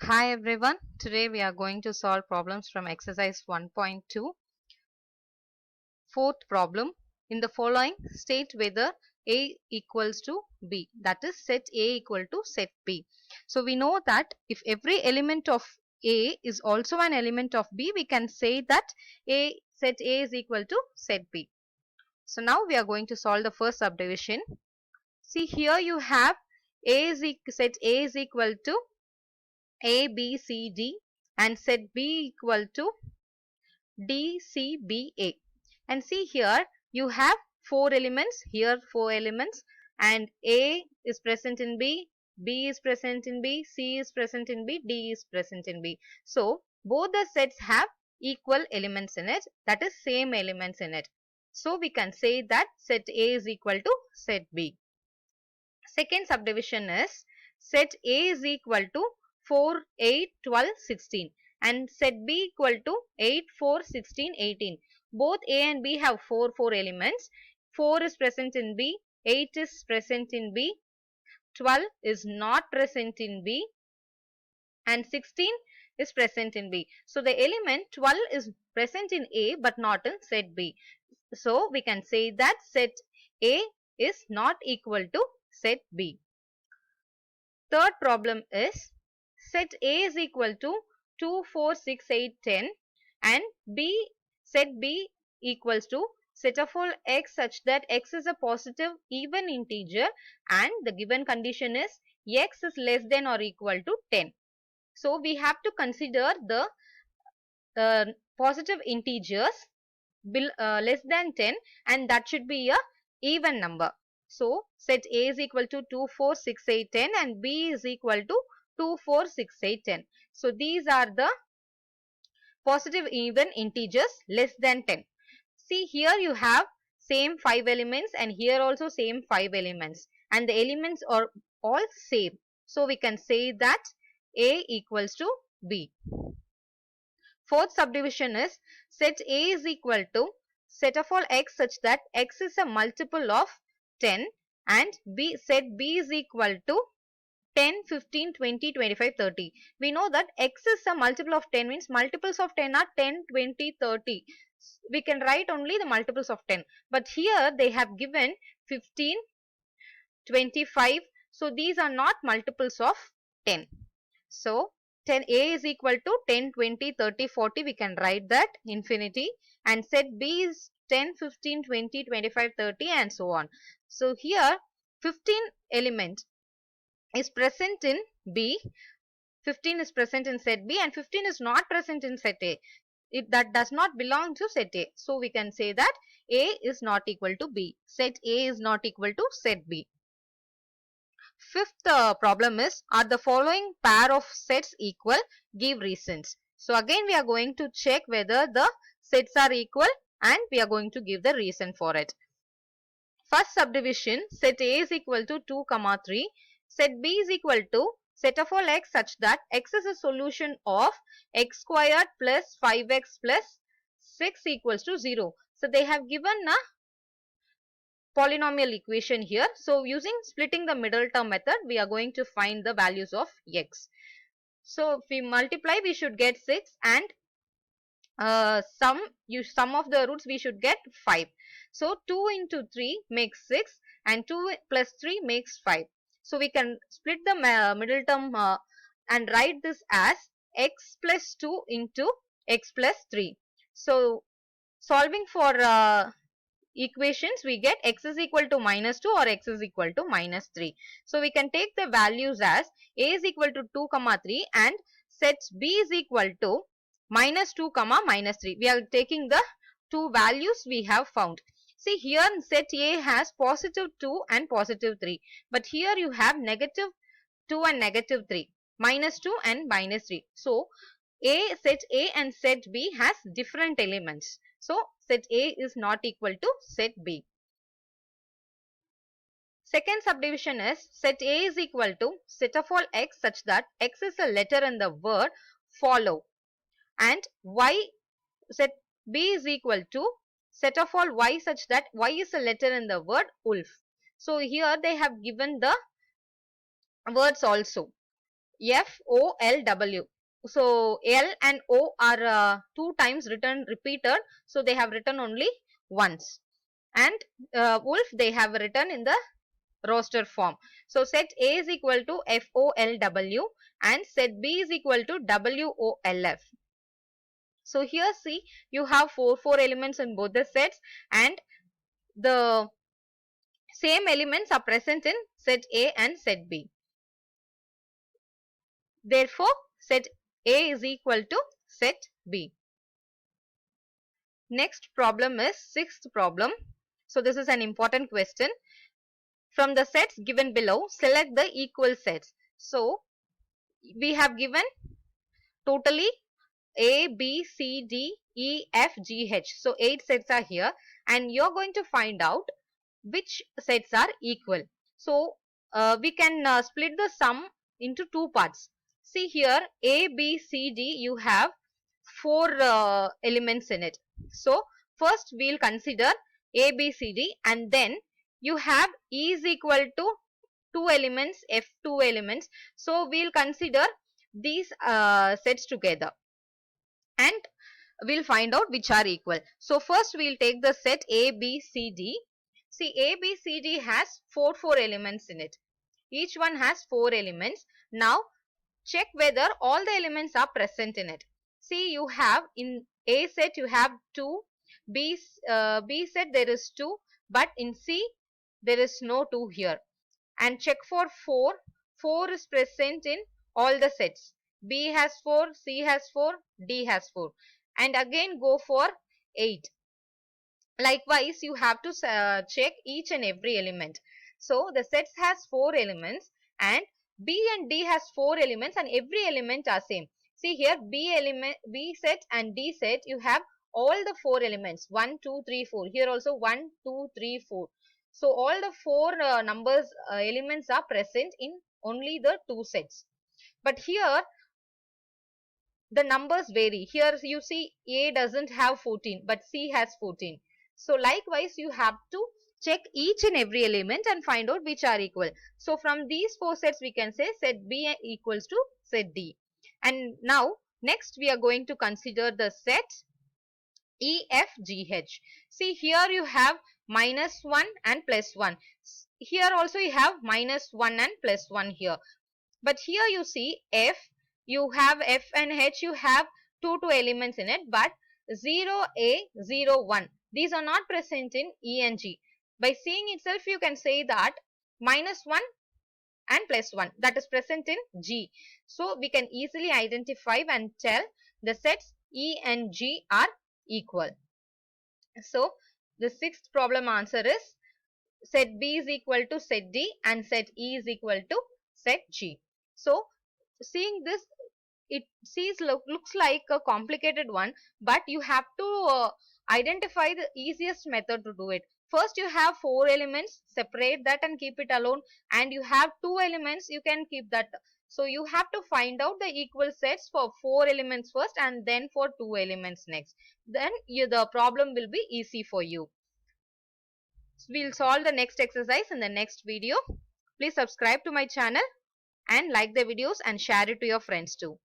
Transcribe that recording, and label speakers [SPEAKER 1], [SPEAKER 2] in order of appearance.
[SPEAKER 1] Hi everyone, today we are going to solve problems from exercise 1.2. Fourth problem, in the following state whether A equals to B, that is set A equal to set B. So we know that if every element of A is also an element of B, we can say that set A is equal to set B. So now we are going to solve the first subdivision. See, here you have set A is equal to A, B, C, D and set B equal to D, C, B, A. And see, here you have four elements, here four elements, and A is present in B, B is present in B, C is present in B, D is present in B. So both the sets have equal elements in it, that is same elements in it. So we can say that set A is equal to set B. Second subdivision is set A is equal to 4, 8, 12, 16 and set B equal to 8, 4, 16, 18. Both A and B have 4 elements. 4 is present in B, 8 is present in B, 12 is not present in B and 16 is present in B. So the element 12 is present in A but not in set B. So we can say that set A is not equal to set B. Third problem is set A is equal to 2, 4, 6, 8, 10 and set B equals to set of all x such that x is a positive even integer and the given condition is x is less than or equal to 10. So we have to consider the positive integers less than 10 and that should be a even number. So set A is equal to 2, 4, 6, 8, 10 and B is equal to 2, 4, 6, 8, 10. So these are the positive even integers less than 10. See, here you have same 5 elements and here also same 5 elements and the elements are all same. So we can say that A equals to B. Fourth subdivision is set A is equal to set of all x such that x is a multiple of 10 and set B is equal to 10, 15, 20, 25, 30. We know that x is a multiple of 10 means multiples of 10 are 10, 20, 30. We can write only the multiples of 10. But here they have given 15, 25. So these are not multiples of 10. So 10A is equal to 10, 20, 30, 40. We can write that infinity and set B is 10, 15, 20, 25, 30 and so on. So here 15 element is present in B, 15 is present in set B and 15 is not present in set A. That does not belong to set A. So we can say that A is not equal to B. Set A is not equal to set B. Fifth problem is, are the following pair of sets equal? Give reasons. So again we are going to check whether the sets are equal and we are going to give the reason for it. First subdivision, set A is equal to 2, 3. Set B is equal to set of all x such that x is a solution of x squared plus 5x plus 6 equals to 0. So they have given a polynomial equation here. So using splitting the middle term method, we are going to find the values of x. So if we multiply, we should get 6 and sum of the roots we should get 5. So 2 into 3 makes 6 and 2 plus 3 makes 5. So we can split the middle term and write this as x plus 2 into x plus 3. So solving for equations, we get x is equal to minus 2 or x is equal to minus 3. So we can take the values as A is equal to 2, 3 and set B is equal to minus 2, minus 3. We are taking the two values we have found. See, here set A has positive 2 and positive 3. But here you have negative 2 and negative 3. Minus 2 and minus 3. So set A and set B has different elements. So set A is not equal to set B. Second subdivision is set A is equal to set of all x such that x is a letter in the word follow and set B is equal to set of all y such that y is a letter in the word wolf. So here they have given the words also. FOLW. So L and O are two times repeated. So they have written only once. And wolf they have written in the roster form. So set A is equal to FOLW and set B is equal to WOLF. So here see, you have four elements in both the sets, and the same elements are present in set A and set B. Therefore, set A is equal to set B. Next problem is sixth problem. So this is an important question. From the sets given below, select the equal sets. So we have given totally A, B, C, D, E, F, G, H. So 8 sets are here, and you're going to find out which sets are equal. So we can split the sum into two parts. See here, A, B, C, D, you have four elements in it. So first we'll consider A, B, C, D, and then you have E is equal to two elements, F two elements. So we'll consider these sets together, and we'll find out which are equal. So first we'll take the set A, B, C, D. See, A, B, C, D has four elements in it. Each one has four elements. Now check whether all the elements are present in it. See, you have in A set you have 2, B set there is 2, but in C there is no 2 here. And check for 4. 4 is present in all the sets. B has 4, C has 4, D has 4. And again go for 8. Likewise, you have to check each and every element. So the sets has 4 elements, and B and D has 4 elements, and every element are same. See here, B set and D set, you have all the 4 elements, 1, 2, 3, 4. Here also 1, 2, 3, 4. So all the 4 elements are present in only the 2 sets. But here the numbers vary. Here you see A doesn't have 14, but C has 14. So likewise, you have to check each and every element and find out which are equal. So from these four sets, we can say set B equals to set D. And now next we are going to consider the set E, F, G, H. See here you have -1 and +1. Here also you have -1 and +1 here. But here you see F, you have F and H, you have two elements in it, but 0A, 0, 1. These are not present in E and G. By seeing itself, you can say that -1 and +1 that is present in G. So we can easily identify and tell the sets E and G are equal. So the sixth problem answer is set B is equal to set D and set E is equal to set G. So seeing this, it looks like a complicated one, but you have to identify the easiest method to do it. First you have 4 elements, separate that and keep it alone, and you have 2 elements, you can keep that. So you have to find out the equal sets for 4 elements first and then for 2 elements next. Then the problem will be easy for you. We'll solve the next exercise in the next video. Please subscribe to my channel and like the videos and share it to your friends too.